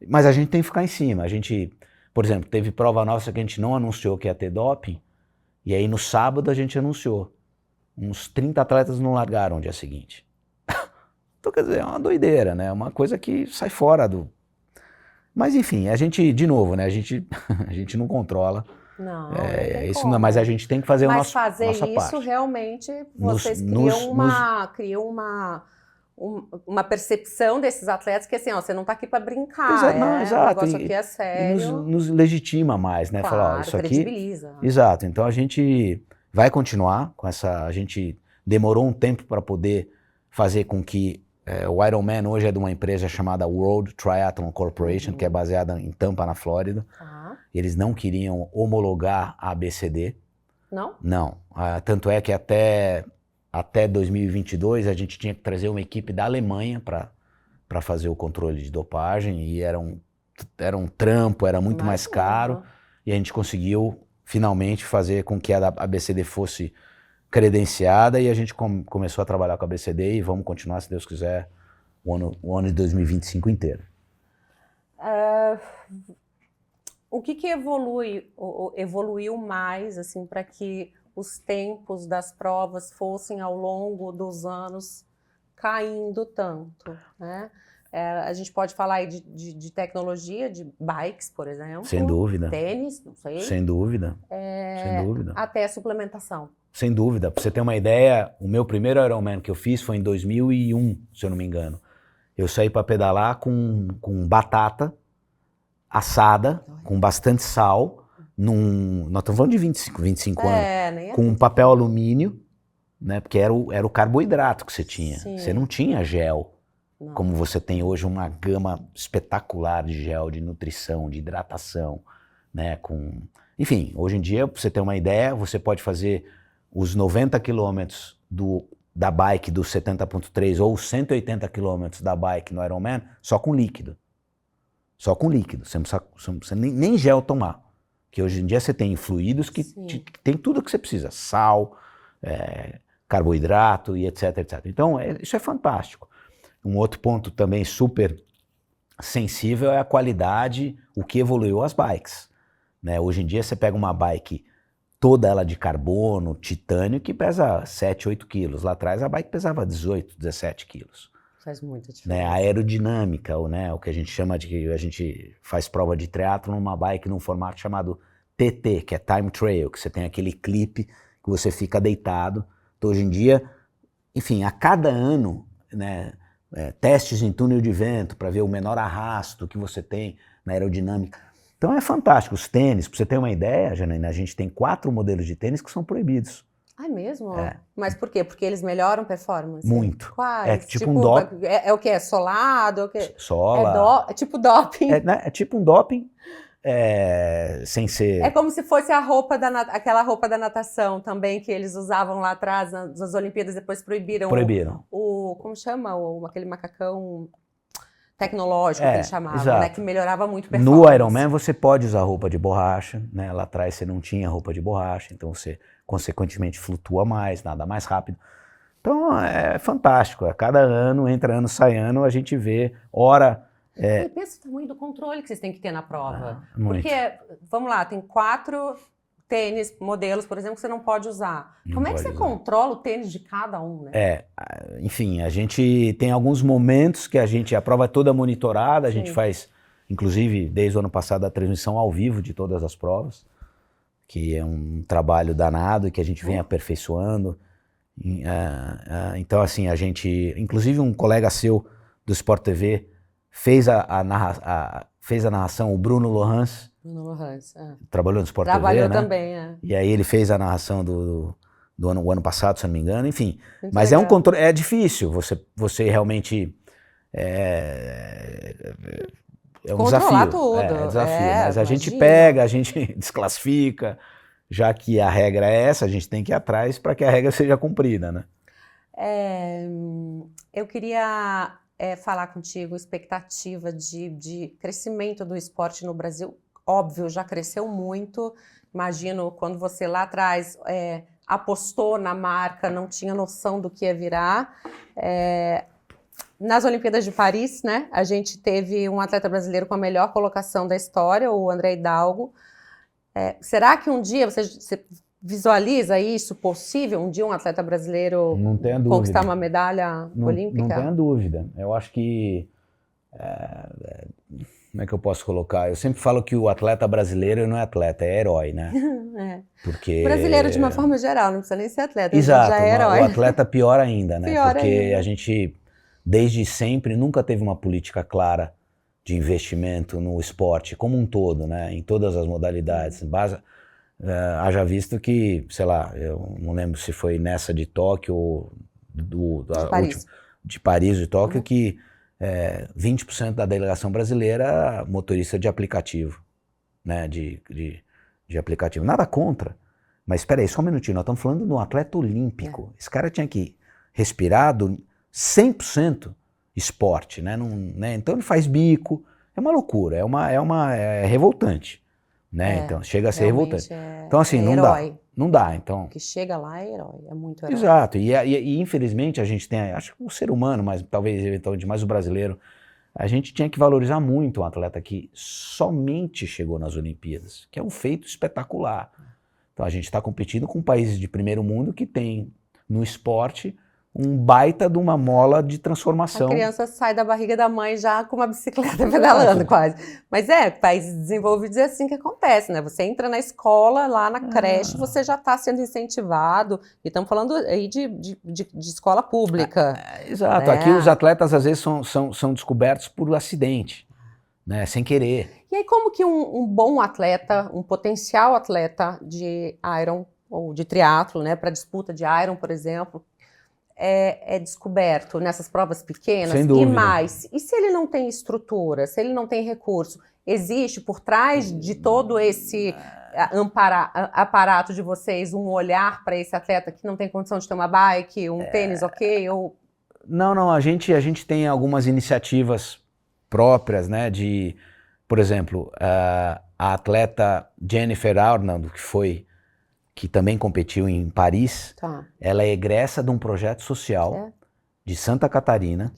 Mas a gente tem que ficar em cima. A gente, por exemplo, teve prova nossa que a gente não anunciou que ia ter doping. E aí no sábado a gente anunciou. Uns 30 atletas não largaram no dia seguinte. Então, quer dizer, é uma doideira, né? Uma coisa que sai fora do... Mas, enfim, a gente, de novo, né? A gente não controla. Não, mas a gente tem que fazer nossa parte. Mas fazer isso, realmente, vocês criam uma percepção desses atletas que, assim, ó, você não está aqui para brincar. Exato. O negócio aqui é sério. Nos legitima mais, né? Claro, falar, isso aqui... credibiliza. Exato. Então, a gente... vai continuar com essa... A gente demorou um tempo para poder fazer com que... o Ironman hoje é de uma empresa chamada World Triathlon Corporation, que é baseada em Tampa, na Flórida. Eles não queriam homologar a ABCD. Não? Não. Tanto é que até 2022 a gente tinha que trazer uma equipe da Alemanha para fazer o controle de dopagem, e era um trampo, era muito mais caro, e a gente conseguiu finalmente fazer com que a ABCD fosse credenciada, e a gente começou a trabalhar com a ABCD e vamos continuar, se Deus quiser, o ano de 2025 inteiro. O que evoluiu mais, assim, para que os tempos das provas fossem, ao longo dos anos, caindo tanto, né? A gente pode falar aí de tecnologia, de bikes, por exemplo. Sem dúvida. Tênis, não sei. Sem dúvida. Sem dúvida. Até a suplementação. Sem dúvida. Para você ter uma ideia, o meu primeiro Ironman que eu fiz foi em 2001, se eu não me engano. Eu saí para pedalar com batata assada, com bastante sal, nós estamos falando de 25 anos, com um papel alumínio, né, porque era o carboidrato que você tinha. Sim. Você não tinha gel. Não. Como você tem hoje uma gama espetacular de gel, de nutrição, de hidratação, né? Enfim, hoje em dia, para você ter uma ideia, você pode fazer os 90 quilômetros da bike do 70.3 ou os 180 quilômetros da bike no Ironman só com líquido. Só com líquido, você não precisa nem gel tomar. Porque hoje em dia você tem fluidos que tem tudo o que você precisa, sal, carboidrato e etc, etc. Então, isso é fantástico. Um outro ponto também super sensível é a qualidade, o que evoluiu as bikes. Né? Hoje em dia você pega uma bike toda ela de carbono, titânio, que pesa 7, 8 quilos. Lá atrás a bike pesava 18, 17 quilos. Faz muita diferença. Né? A aerodinâmica, o que a gente chama de... A gente faz prova de triatlo numa bike num formato chamado TT, que é Time Trial, que você tem aquele clipe que você fica deitado. Então hoje em dia, enfim, a cada ano, né... testes em túnel de vento para ver o menor arrasto que você tem na aerodinâmica. Então é fantástico. Os tênis, para você ter uma ideia, Janaína, a gente tem 4 modelos de tênis que são proibidos. Ah, mesmo? Mas por quê? Porque eles melhoram performance? Muito. Quais? É tipo um doping. É o que? É solado? É o quê? Sola. É tipo doping? É tipo um doping, sem ser... É como se fosse aquela roupa da natação também, que eles usavam lá atrás, nas Olimpíadas, depois proibiram. Proibiram. Como chama? Aquele macacão tecnológico, que eles chamavam, exato. né? Que melhorava muito a performance. No Ironman você pode usar roupa de borracha, né? Lá atrás você não tinha roupa de borracha, então você consequentemente flutua mais, nada mais rápido. Então é fantástico, a cada ano, entra ano, sai ano, a gente vê, E pensa o tamanho do controle que vocês têm que ter na prova. Muito. Porque, vamos lá, tem 4 tênis, modelos, por exemplo, que você não pode usar. Como é que você controla o tênis de cada um, né? Enfim, a gente tem alguns momentos que a prova é toda monitorada, a gente faz, inclusive, desde o ano passado, a transmissão ao vivo de todas as provas, que é um trabalho danado que a gente vem aperfeiçoando. Então, assim, a gente, inclusive um colega seu do Sport TV fez a narração, o Bruno Lohans. Bruno Lohans, trabalhou no Sport Trabalhou TV, né? também, E aí ele fez a narração do ano passado, se não me engano, enfim. Muito mas legal. É um controle, é difícil você realmente é um controlar desafio. tudo. É desafio, mas a gente imagina. pega, a gente desclassifica, já que a regra é essa, a gente tem que ir atrás para que a regra seja cumprida, né? Eu queria falar contigo expectativa de crescimento do esporte no Brasil. Óbvio, já cresceu muito. Imagino quando você lá atrás apostou na marca, não tinha noção do que ia virar. Nas Olimpíadas de Paris, né, a gente teve um atleta brasileiro com a melhor colocação da história, o André Hidalgo. Será que um dia você visualiza isso possível? Um dia um atleta brasileiro Não tenha dúvida. Conquistar uma medalha olímpica? Não tenha dúvida. Eu acho que... como é que eu posso colocar? Eu sempre falo que o atleta brasileiro não é atleta, é herói, né? Porque... Brasileiro de uma forma geral, não precisa nem ser atleta, Exato, já é herói. O atleta pior ainda, né? Pior Porque ainda. a gente, desde sempre, nunca teve uma política clara de investimento no esporte como um todo, né? Em todas as modalidades. Haja visto que, sei lá, eu não lembro se foi nessa de Tóquio ou de Paris, de Tóquio, que 20% da delegação brasileira era motorista de aplicativo, né? De aplicativo. Nada contra. Mas espera aí, só um minutinho, nós estamos falando de um atleta olímpico. Esse cara tinha que respirar 100% esporte, né? Então ele faz bico, é uma loucura, é revoltante, né? Então chega a ser revoltante. Então assim, não dá, então... O que chega lá é herói, é muito herói. Exato, e infelizmente a gente tem, acho que o ser humano, mas talvez eventualmente mais o brasileiro, a gente tinha que valorizar muito um atleta que somente chegou nas Olimpíadas, que é um feito espetacular. Então a gente está competindo com países de primeiro mundo que tem no esporte um baita de uma mola de transformação. A criança sai da barriga da mãe já com uma bicicleta pedalando quase. Mas países desenvolvidos é assim que acontece, né? Você entra na escola, lá na creche, você já está sendo incentivado. E estamos falando aí de escola pública. Exato. Né? Aqui os atletas às vezes são descobertos por acidente, né? Sem querer. E aí como que um bom atleta, um potencial atleta de Iron ou de triatlo, né? Para disputa de Iron, por exemplo, é descoberto nessas provas pequenas? Sem dúvida. E mais, e se ele não tem estrutura, se ele não tem recurso, existe por trás de todo esse aparato de vocês um olhar para esse atleta que não tem condição de ter uma bike, um tênis ou... Não, a gente tem algumas iniciativas próprias, né, por exemplo, a atleta Jennifer Arnold, que também competiu em Paris, ela é egressa de um projeto social de Santa Catarina,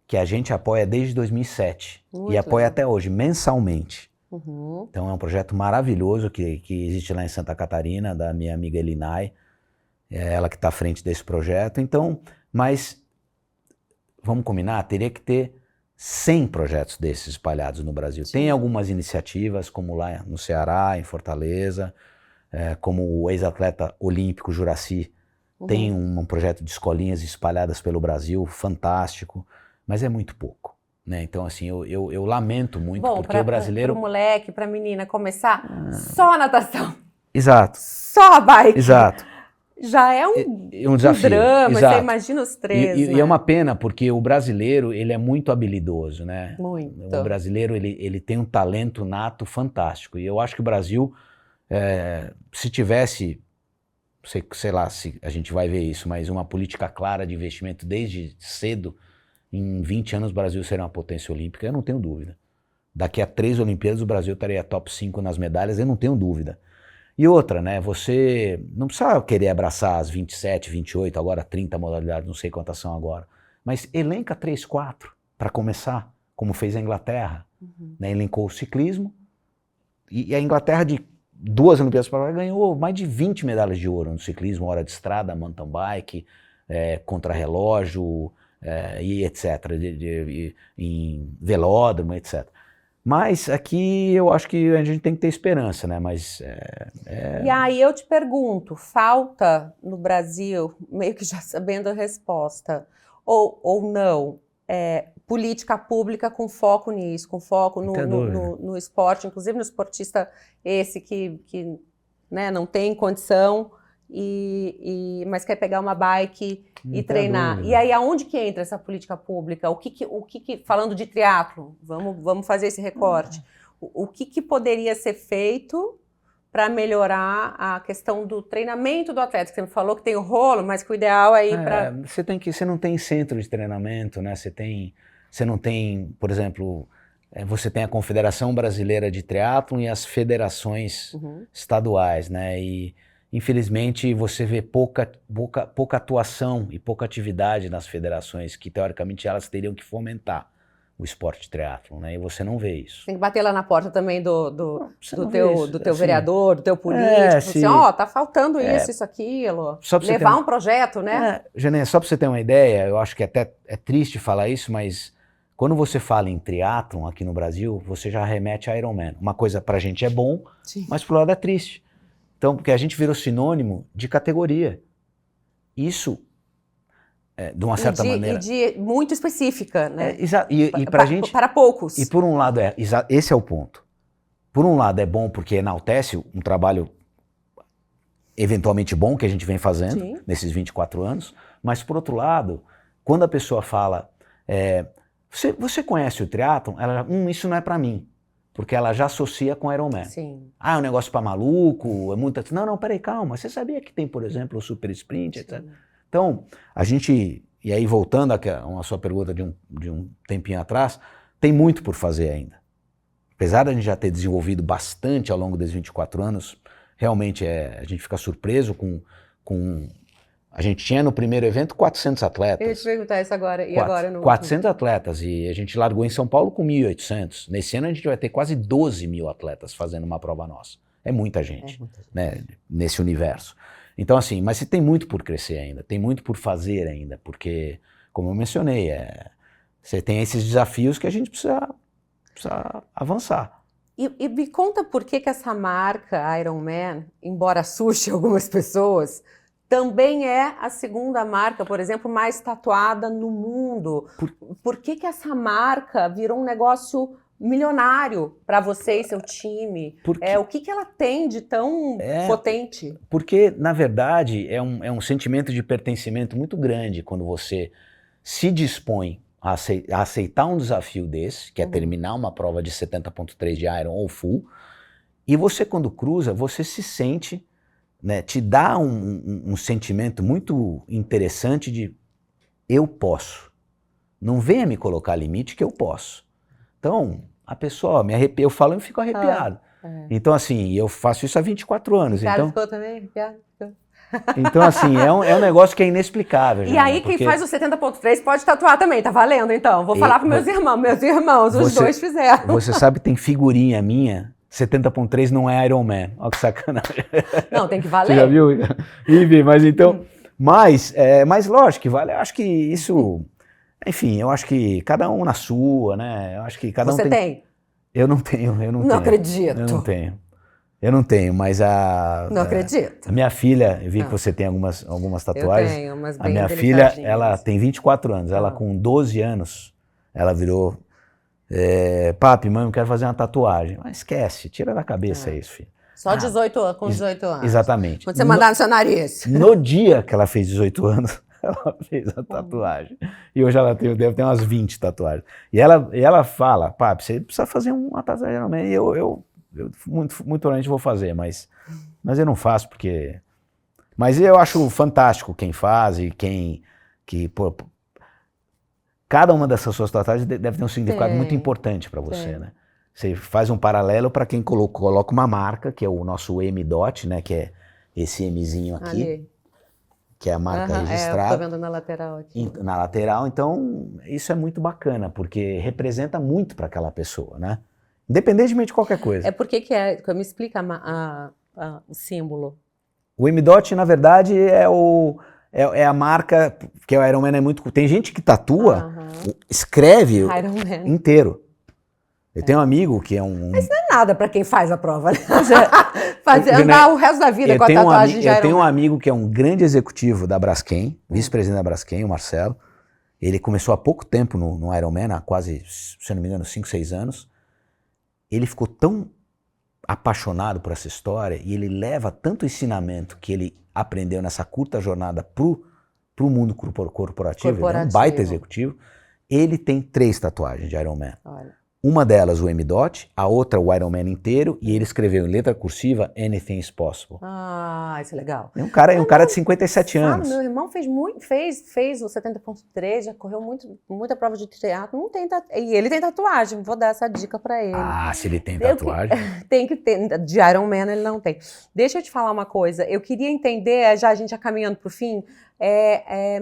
que a gente apoia desde 2007 e apoia até hoje, mensalmente. Então é um projeto maravilhoso que existe lá em Santa Catarina, da minha amiga Elinay, é ela que está à frente desse projeto. Então, mas vamos combinar, teria que ter 100 projetos desses espalhados no Brasil. Sim. Tem algumas iniciativas, como lá no Ceará, em Fortaleza, como o ex-atleta olímpico Juracy, tem um projeto de escolinhas espalhadas pelo Brasil, fantástico, mas é muito pouco, né? Então, assim, eu lamento muito, porque o brasileiro... Para o moleque, para a menina começar só a natação. Exato. Só a bike. Exato. Já é um desafio. Drama, exato. Você imagina os três, E é uma pena, porque o brasileiro, ele é muito habilidoso, né? Muito. O brasileiro, ele tem um talento nato fantástico, e eu acho que o Brasil... se tivesse, sei lá se a gente vai ver isso, mas uma política clara de investimento desde cedo em 20 anos o Brasil será uma potência olímpica, eu não tenho dúvida. Daqui a 3 Olimpíadas o Brasil estaria top 5 nas medalhas, eu não tenho dúvida. E outra, né, você não precisa querer abraçar as 27, 28, agora 30 modalidades, não sei quantas são agora, mas elenca 3, 4 para começar, como fez a Inglaterra. Né, elencou o ciclismo, e a Inglaterra de 2 Olimpíadas para lá ganhou mais de 20 medalhas de ouro no ciclismo, hora de estrada, mountain bike, contrarrelógio, e etc., em velódromo, etc. Mas aqui eu acho que a gente tem que ter esperança, né? Mas E aí eu te pergunto, falta no Brasil, meio que já sabendo a resposta, ou não, política pública com foco nisso, com foco no esporte, inclusive no esportista esse que né, não tem condição, mas quer pegar uma bike e treinar. dúvida. E aí, aonde que entra essa política pública? O que falando de triatlo, vamos fazer esse recorte. O que poderia ser feito para melhorar a questão do treinamento do atleta? Você me falou que tem o rolo, mas que o ideal aí para... Você não tem centro de treinamento, né? Você não tem, por exemplo, você tem a Confederação Brasileira de Triatlon e as federações estaduais, né? E infelizmente você vê pouca atuação e pouca atividade nas federações que teoricamente elas teriam que fomentar o esporte de triatlon, né? E você não vê isso. Tem que bater lá na porta também do teu vereador, do teu político, assim, tá faltando isso, aquilo. Levar um projeto, né? Janê, só para você ter uma ideia, eu acho que até é triste falar isso, mas quando você fala em triatlon aqui no Brasil, você já remete a Ironman. Uma coisa pra gente é bom, sim, mas pro lado é triste. Então, porque a gente virou sinônimo de categoria. Isso, de uma certa maneira... E de muito específica, né? E pra gente... Para poucos. E por um lado, esse é o ponto. Por um lado é bom porque enaltece um trabalho eventualmente bom que a gente vem fazendo, sim, nesses 24 anos, mas por outro lado, quando a pessoa fala, você conhece o triatlon? Ela isso não é pra mim. Porque ela já associa com Ironman. Sim. É um negócio pra maluco, é muita... Não, peraí, calma. Você sabia que tem, por exemplo, o Super Sprint, etc. Sim. Então, a gente... E aí, voltando a sua pergunta de um tempinho atrás, tem muito por fazer ainda. Apesar de a gente já ter desenvolvido bastante ao longo desses 24 anos, realmente a gente fica surpreso com... A gente tinha no primeiro evento 400 atletas. Eu ia te perguntar isso agora. E agora no 400 atletas. E a gente largou em São Paulo com 1.800. Nesse ano a gente vai ter quase 12 mil atletas fazendo uma prova nossa. É muita gente, né, nesse universo. Então assim, mas tem muito por crescer ainda. Tem muito por fazer ainda. Porque, como eu mencionei, você tem esses desafios que a gente precisa avançar. E me conta por que essa marca Ironman, embora assuste algumas pessoas... também é a segunda marca, por exemplo, mais tatuada no mundo. Por que essa marca virou um negócio milionário para você e seu time? O que ela tem de tão potente? Porque, na verdade, é um sentimento de pertencimento muito grande quando você se dispõe a aceitar um desafio desse, que é terminar uma prova de 70.3 de Iron ou Full, e você, quando cruza, você se sente... Né, te dá um sentimento muito interessante de eu posso. Não venha me colocar limite que eu posso. Então, a pessoa me arrepia, eu falo e fico arrepiado. Então, assim, eu faço isso há 24 anos. O cara então, ficou também arrepiado? Então, assim, é um negócio que é inexplicável. E aí, quem faz o 70.3 pode tatuar também, tá valendo, então. Vou falar para meus irmãos, os dois fizeram. Você sabe que tem figurinha minha... 70.3 não é Ironman. Olha que sacanagem. Não, tem que valer. Você já viu? Enfim, mas então... Mas lógico que vale. Eu acho que isso... Enfim, eu acho que cada um na sua, né? Eu acho que cada um tem... Você tem? Eu não tenho. Não acredito. Eu não tenho, mas Não acredito. A minha filha, eu vi que você tem algumas tatuagens. Eu tenho, umas bem A minha filha, ela tem 24 anos. Ela com 12 anos, ela virou... papi, mãe, eu quero fazer uma tatuagem. Mas esquece, tira da cabeça isso, filho. Só 18 anos, com 18 anos. Exatamente. Quando você mandar no seu nariz. No dia que ela fez 18 anos, ela fez a tatuagem. E hoje ela deve ter umas 20 tatuagens. E ela fala, papi, você precisa fazer uma tatuagem também. E eu muito provavelmente vou fazer, mas eu não faço porque... Mas eu acho fantástico quem faz e cada uma dessas suas tatuagens deve ter um significado muito importante para você, Tem. né? Você faz um paralelo para quem coloca uma marca, que é o nosso M-Dot, né? Que é esse Mzinho aqui, Ali. que é a marca Tô registrada. vendo na lateral aqui. Na lateral, então isso é muito bacana, porque representa muito para aquela pessoa, né? Independentemente de qualquer coisa. Porque me explica o símbolo. O M-Dot, na verdade, é a marca, porque o Iron Man é muito... Tem gente que tatua, escreve Iron Man. inteiro. Eu tenho um amigo que é um... Mas não é nada para quem faz a prova, né? Mas Andar o resto da vida com a tatuagem de Iron Man. Eu tenho um amigo que é um grande executivo da Braskem, vice-presidente da Braskem, o Marcelo. Ele começou há pouco tempo no Iron Man, há quase, se eu não me engano, 5, 6 anos. Ele ficou tão apaixonado por essa história e ele leva tanto ensinamento que ele aprendeu nessa curta jornada pro mundo corporativo. Ele é um baita executivo. Ele tem 3 tatuagens de Iron Man. Olha. Uma delas o M-Dot, a outra o Iron Man inteiro, e ele escreveu em letra cursiva Anything is Possible. Ah, isso é legal. É um cara de 57 anos. Meu irmão fez o 70.3, já correu muita prova de teatro, não tem e ele tem tatuagem, vou dar essa dica pra ele. Ah, se ele tem tatuagem. Tem que ter, de Iron Man ele não tem. Deixa eu te falar uma coisa, eu queria entender, a gente já caminhando pro fim,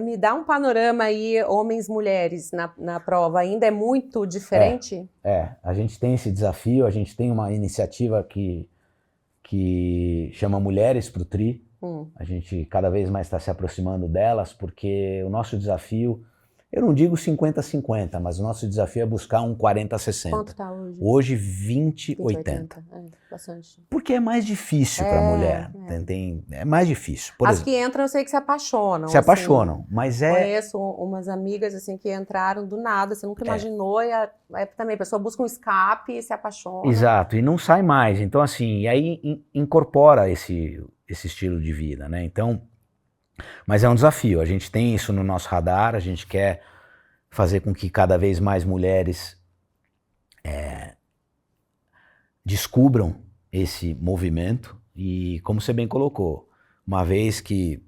me dá um panorama aí, homens, mulheres, na prova, ainda é muito diferente? A gente tem esse desafio, a gente tem uma iniciativa que chama Mulheres pro Tri. A gente cada vez mais está se aproximando delas, porque o nosso desafio, eu não digo 50-50, mas o nosso desafio é buscar um 40-60. Quanto tá hoje? Hoje 20-80. Bastante. Porque é mais difícil para a mulher, é mais difícil. Por exemplo, que entram eu sei que se apaixonam. Se apaixonam, mas Conheço umas amigas assim que entraram do nada, você nunca imaginou, e também a pessoa busca um escape e se apaixona. Exato, e não sai mais. Então assim, e aí incorpora esse estilo de vida, né? Então, mas é um desafio, a gente tem isso no nosso radar, a gente quer fazer com que cada vez mais mulheres descubram esse movimento e, como você bem colocou, uma vez que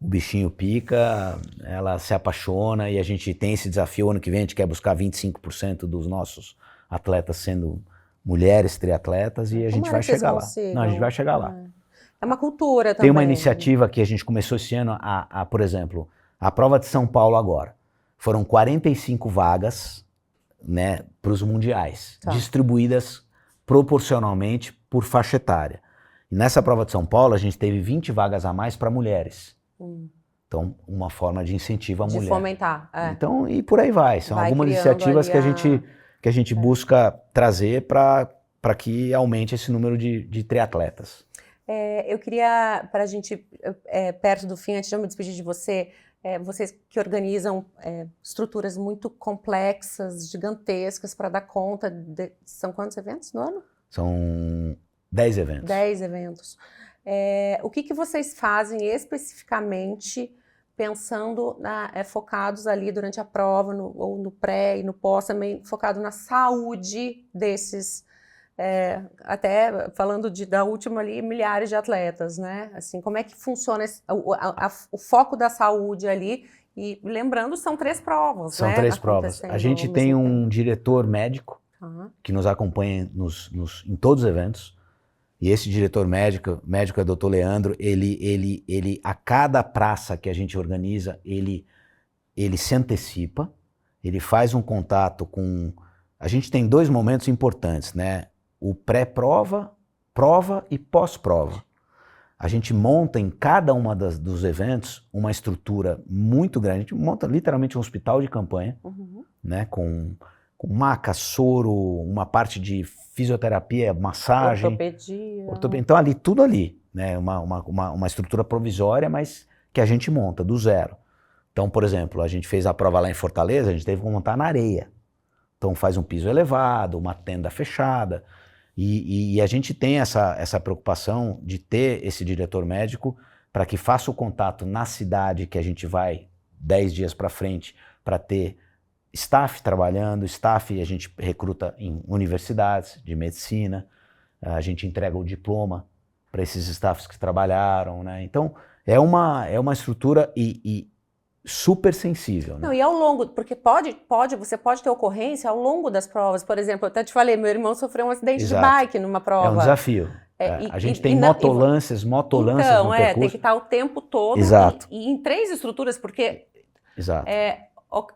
o bichinho pica, ela se apaixona e a gente tem esse desafio. Ano que vem a gente quer buscar 25% dos nossos atletas sendo mulheres triatletas e a gente vai chegar lá. Não, a gente vai chegar lá. É uma cultura também. Tem uma iniciativa que a gente começou esse ano, por exemplo, a prova de São Paulo agora. Foram 45 vagas, né, para os mundiais, distribuídas proporcionalmente por faixa etária. E nessa prova de São Paulo, a gente teve 20 vagas a mais para mulheres. Então, uma forma de incentivo à mulher. De fomentar. Então, e por aí vai. São algumas iniciativas que a gente busca trazer para que aumente esse número de triatletas. Eu queria, para a gente, perto do fim, antes de eu me despedir de você, vocês que organizam estruturas muito complexas, gigantescas, para dar conta são quantos eventos no ano? São 10 eventos. 10 eventos. O que vocês fazem especificamente pensando, focados ali durante a prova, ou no pré e no pós, também focado na saúde desses, até falando da última ali, milhares de atletas, né? Assim, como é que funciona o foco da saúde ali? E lembrando, são 3 provas, São 3 provas. A gente tem um diretor médico que nos acompanha em todos os eventos. E esse diretor médico é o Dr. Leandro, ele a cada praça que a gente organiza, ele se antecipa, ele faz um contato com... A gente tem 2 momentos importantes, né? O pré-prova, prova e pós-prova. A gente monta em cada uma dos eventos uma estrutura muito grande, a gente monta literalmente um hospital de campanha, né? Com maca, soro, uma parte de fisioterapia, massagem, ortopedia. Então ali, tudo ali, né? Uma estrutura provisória, mas que a gente monta do zero. Então, por exemplo, a gente fez a prova lá em Fortaleza, a gente teve que montar na areia. Então faz um piso elevado, uma tenda fechada, e a gente tem essa preocupação de ter esse diretor médico para que faça o contato na cidade que a gente vai 10 dias para frente, para ter staff trabalhando, staff a gente recruta em universidades de medicina, a gente entrega o diploma para esses staffs que trabalharam, né? Então é uma estrutura e super sensível, né? Não, e ao longo, porque você pode ter ocorrência ao longo das provas. Por exemplo, eu até te falei, meu irmão sofreu um acidente de bike numa prova. É um desafio. A gente tem motolâncias no percurso. Tem que estar o tempo todo. Exato. E em 3 estruturas, porque... Exato.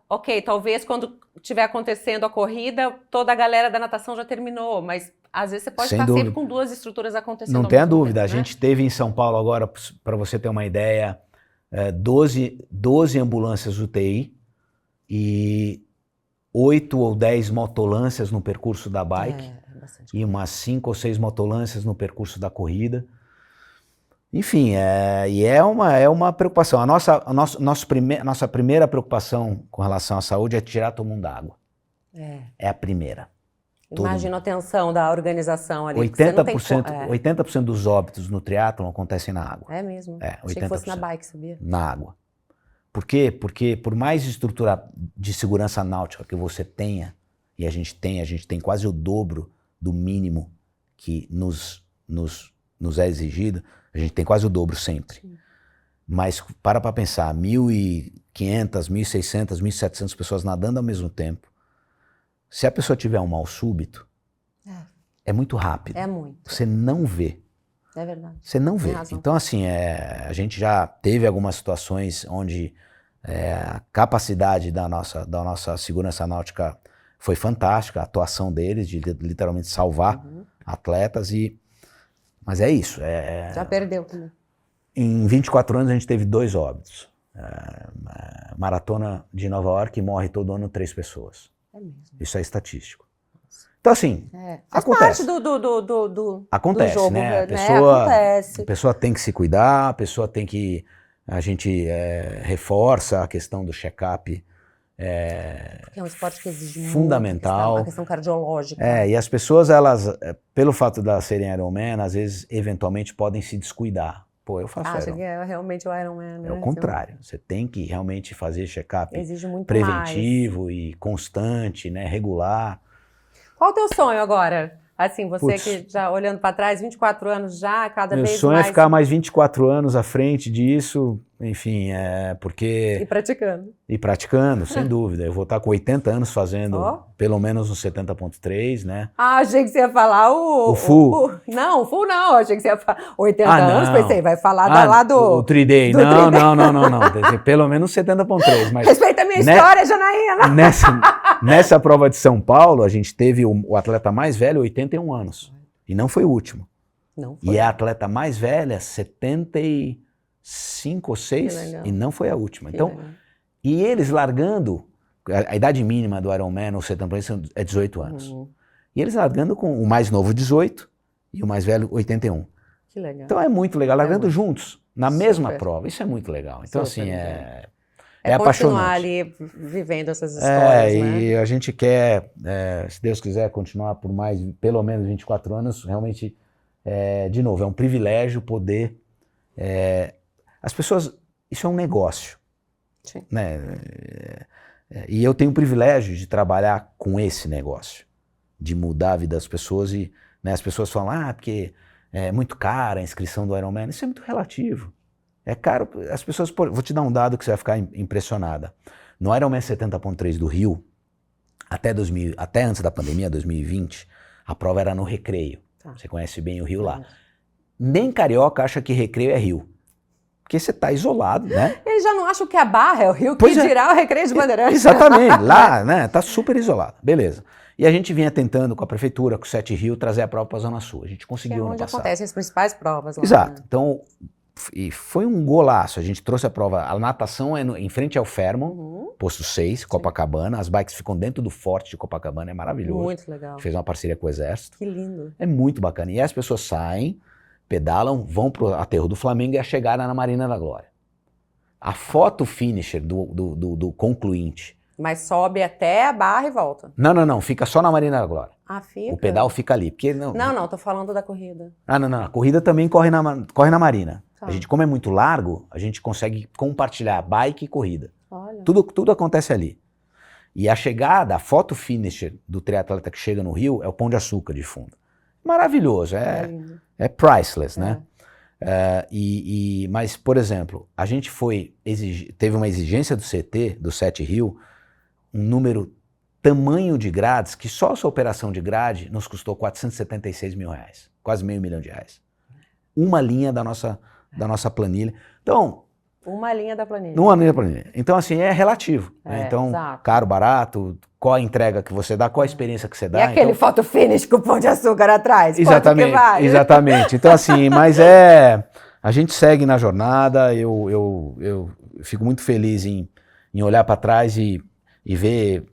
Ok, talvez quando estiver acontecendo a corrida, toda a galera da natação já terminou, mas às vezes você pode estar sempre com 2 estruturas acontecendo. Não tenha dúvida. A gente teve em São Paulo agora, para você ter uma ideia, 12 ambulâncias UTI e 8 ou 10 motolâncias no percurso da bike e umas 5 ou 6 motolâncias no percurso da corrida. Enfim, é uma preocupação. A nossa primeira preocupação com relação à saúde é tirar todo mundo da água. É a primeira. Imagina a tensão da organização ali. 80% dos óbitos no triatlon acontecem na água. É mesmo? É, 80%. Achei que fosse na bike, sabia? Na água. Por quê? Porque por mais estrutura de segurança náutica que você tenha, e a gente tem quase o dobro do mínimo que nos é exigido, a gente tem quase o dobro sempre. Sim. Mas para pensar, 1.500, 1.600, 1.700 pessoas nadando ao mesmo tempo, se a pessoa tiver um mal súbito, é muito rápido. É muito. Você não vê. É verdade. Você não vê. Então, assim, a gente já teve algumas situações onde a capacidade da nossa segurança náutica foi fantástica, a atuação deles de literalmente salvar atletas. Mas é isso. Já perdeu também. Em 24 anos a gente teve 2 óbitos. Maratona de Nova York morre todo ano 3 pessoas. É mesmo. Isso é estatístico. Então, assim, acontece. Parte do jogo, né? A pessoa tem que se cuidar, a pessoa tem que... A gente reforça a questão do check-up. Porque é um esporte que exige fundamental. A questão cardiológica. E as pessoas, elas, pelo fato de elas serem Ironman, às vezes, eventualmente, podem se descuidar. Pô, eu faço Ironman. Que é realmente o Ironman, né? É o contrário. Você tem que realmente fazer check-up preventivo e constante, né, regular. Qual o teu sonho agora? Assim, você que já olhando para trás, 24 anos já, cada vez mais... Meu sonho é ficar mais 24 anos à frente disso, enfim, porque... E praticando, sem dúvida. Eu vou estar com 80 anos fazendo pelo menos um 70.3, né? Ah, achei que você ia falar o full. Não, o full não, achei que você ia falar 80 anos, pensei, vai falar lá do... O 3-day, não. Pelo menos 70.3, mas... Respeita a minha história, Janaína! Nessa prova de São Paulo, a gente teve o atleta mais velho, 81 anos. E não foi o último. Não foi. E a atleta mais velha, 75 ou 6, e não foi a última. Então, e eles largando, a idade mínima do Ironman no 70 é 18 anos. E eles largando com o mais novo 18 e o mais velho 81. Que legal. Então é muito legal, largando juntos, na mesma prova. Isso é muito legal. Então, assim, é continuar apaixonante. ali vivendo essas histórias, né? E a gente quer, se Deus quiser, continuar por mais, pelo menos 24 anos. Realmente, de novo, é um privilégio poder... as pessoas... Isso é um negócio. Sim. Né? E eu tenho o privilégio de trabalhar com esse negócio, de mudar a vida das pessoas. E, né, as pessoas falam, porque é muito cara a inscrição do Ironman. Isso é muito relativo. É caro, as pessoas... Vou te dar um dado que você vai ficar impressionada. No Ironman 70.3 do Rio, até antes da pandemia, 2020, a prova era no Recreio. Você conhece bem o Rio lá. Nem carioca acha que Recreio é Rio. Porque você está isolado, né? Eles já não acham que a Barra é o Rio, que dirá o Recreio de Bandeirantes. Exatamente, lá, né? Tá super isolado. Beleza. E a gente vinha tentando com a prefeitura, com o 7 Rio, trazer a prova para a Zona Sul. A gente conseguiu ano passado. Onde acontecem as principais provas lá. Exato. Né? Então... E foi um golaço, a gente trouxe a prova, a natação é em frente ao Fairmont, posto 6, Copacabana, as bikes ficam dentro do forte de Copacabana, é maravilhoso. Muito legal. Fez uma parceria com o Exército. Que lindo. É muito bacana, e as pessoas saem, pedalam, vão pro aterro do Flamengo e a chegada na Marina da Glória. A foto finisher do concluinte. Mas sobe até a Barra e volta. Não, fica só na Marina da Glória. Fica? O pedal fica ali. Porque não, tô falando da corrida. Não, a corrida também corre na Marina. A gente, como é muito largo, a gente consegue compartilhar bike e corrida. Olha. Tudo acontece ali. E a chegada, a foto finisher do triatleta que chega no Rio é o Pão de Açúcar de fundo. Maravilhoso, é priceless, né? Mas, por exemplo, a gente teve uma exigência do CT, do 7 Rio, um número tamanho de grades, que só essa operação de grade nos custou R$476 mil, quase R$500 mil. Uma linha da nossa planilha. Então, uma linha da planilha. Uma linha da planilha. Então, assim, é relativo. Né? Então, exato. Caro, barato, qual a entrega que você dá, qual a experiência que você dá. E aquele photo finish com o Pão de Açúcar atrás? Exatamente, que vale? Exatamente. Então, assim, a gente segue na jornada, eu fico muito feliz em olhar para trás e ver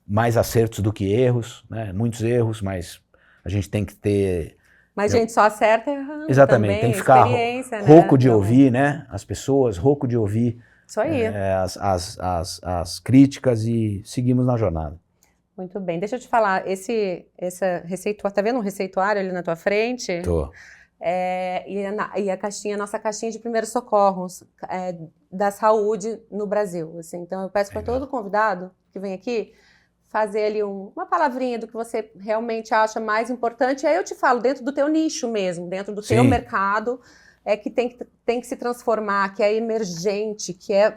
mais acertos do que erros, né? Muitos erros, mas a gente tem que ter... Mas a gente só acerta errando. Exatamente, também, tem que ficar rouco de ouvir, né? As pessoas, rouco de ouvir isso aí. As críticas e seguimos na jornada. Muito bem, deixa eu te falar, esse receituário, tá vendo um receituário ali na tua frente? Tô. E a caixinha, nossa caixinha de primeiros socorros da saúde no Brasil. Assim, então eu peço para todo convidado que vem aqui fazer ali uma palavrinha do que você realmente acha mais importante. E aí eu te falo, dentro do teu nicho mesmo, dentro do teu mercado, que tem que se transformar, que é emergente, que é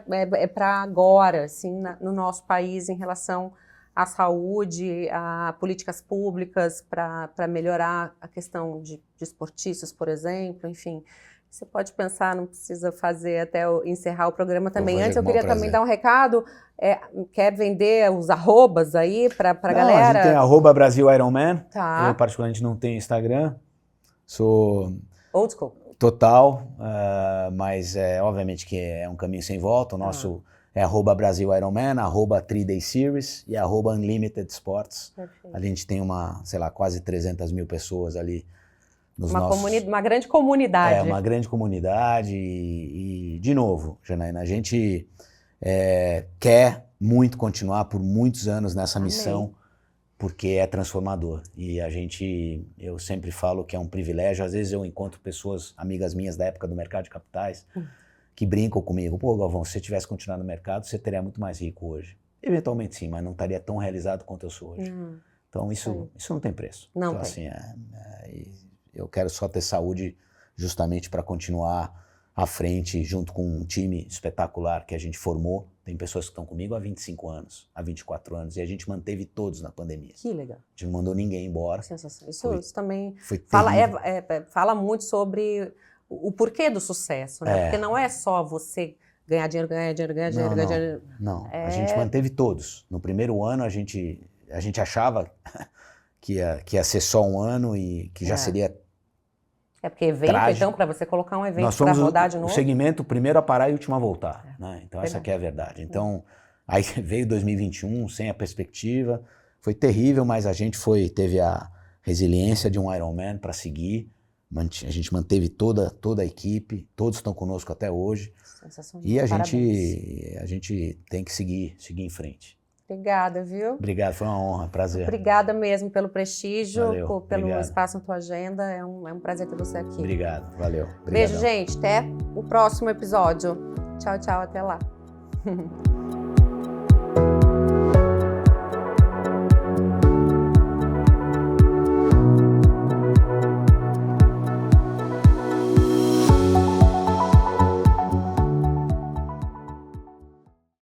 para agora, assim, no nosso país, em relação à saúde, a políticas públicas para melhorar a questão de esportistas, por exemplo, enfim. Você pode pensar, não precisa fazer até encerrar o programa também. Antes eu queria também dar um recado. Quer vender os arrobas aí para a galera? A gente tem @BrasilIronman. Tá. Eu particularmente não tenho Instagram. Sou... Old school. Total, mas obviamente que é um caminho sem volta. O nosso é @BrasilIronman, @3DaySeries e @Unlimited Sports. Perfeito. A gente tem quase 300 mil pessoas ali. Uma grande comunidade. Uma grande comunidade e de novo, Janaína, a gente quer muito continuar por muitos anos nessa missão, porque é transformador. E eu sempre falo que é um privilégio. Às vezes eu encontro pessoas, amigas minhas da época do mercado de capitais, que brincam comigo. Pô, Galvão, se você tivesse continuado no mercado, você teria muito mais rico hoje. Eventualmente sim, mas não estaria tão realizado quanto eu sou hoje. Então isso não tem preço. Não então, tem. Assim, eu quero só ter saúde justamente para continuar à frente, junto com um time espetacular que a gente formou. Tem pessoas que estão comigo há 25 anos, há 24 anos, e a gente manteve todos na pandemia. Que legal. A gente não mandou ninguém embora. Sensação. Isso também fala muito sobre o porquê do sucesso, né? Porque não é só você ganhar dinheiro. Não. A gente manteve todos. No primeiro ano a gente achava que ia ser só um ano e que já seria... porque evento, trágico. Então, para você colocar um evento para rodar de novo... o segmento primeiro a parar e o último a voltar. Né? Então, essa aqui é a verdade. Então, aí veio 2021 sem a perspectiva. Foi terrível, mas a gente teve a resiliência de um Ironman para seguir. A gente manteve toda a equipe, todos estão conosco até hoje. Sensacional. E a gente tem que seguir em frente. Obrigada, viu? Obrigado, foi uma honra, prazer. Obrigada mesmo pelo prestígio, pelo obrigado. Espaço na tua agenda. É um prazer ter você aqui. Obrigado, valeu. Obrigadão. Beijo, gente. Até o próximo episódio. Tchau, tchau. Até lá.